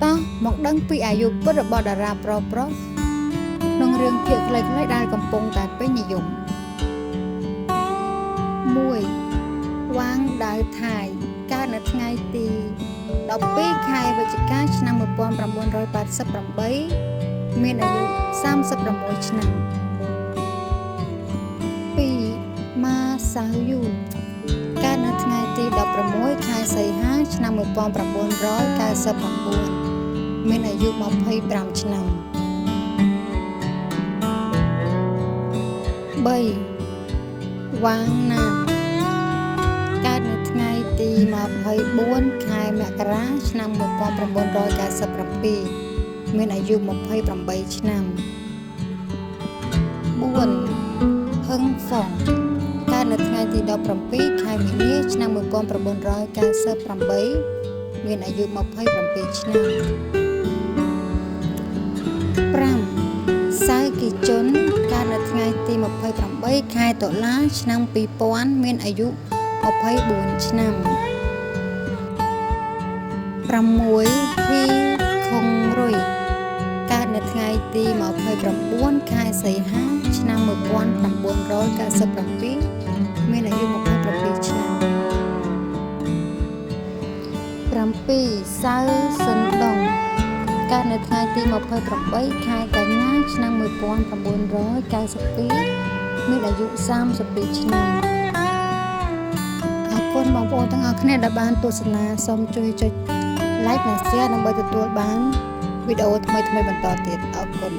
តោះមកដឹងពីអាយុពិតរបស់តារាប្រុសៗក្នុងរឿងភាគខ្លីៗដែលកំពុងតែពេញនិយម 1. វាងដាវថៃកើតនៅថ្ងៃទី12ខែវិច្ឆិកាឆ្នាំ1988មានអាយុ36ឆ្នាំ 2. ម៉ាសាយូកើតនៅថ្ងៃទី16ខែសីហាឆ្នាំ1999មានអាយុ25ឆ្នាំ 3. វ៉ាងណាតកើតនៅថ្ងៃទី24ខែមករាឆ្នាំ1997មានអាយុ28ឆ្នាំ 4. ហឹងហ្វុងកើតនៅថ្ងៃទី17ខែមីនាឆ្នាំ1998មានអាយុ27ឆ្នាំ 5. សៅគីជុនកើតនៅថ្ងៃទី28ខែតុលាឆ្នាំ2000មានអាយុ24ឆ្នាំ 6. ហ៊ីខុងរុយកើតនៅថ្ងៃទី29ខែសីហាឆ្នាំ1997មានអាយុ27ឆ្នាំ 7. សៅសិនដុងកើតនៅថ្ងៃទី28ខែកញ្ញាឆ្នាំ1992មានអាយុ32ឆ្នាំអរគុណបងប្អូនទាំងអស់គ្នាដែលបានទស្សនាសូមជួយចុច like និង share ដើម្បីទទួលបានវីដេអូថ្មីៗបន្តទៀតអរគុណ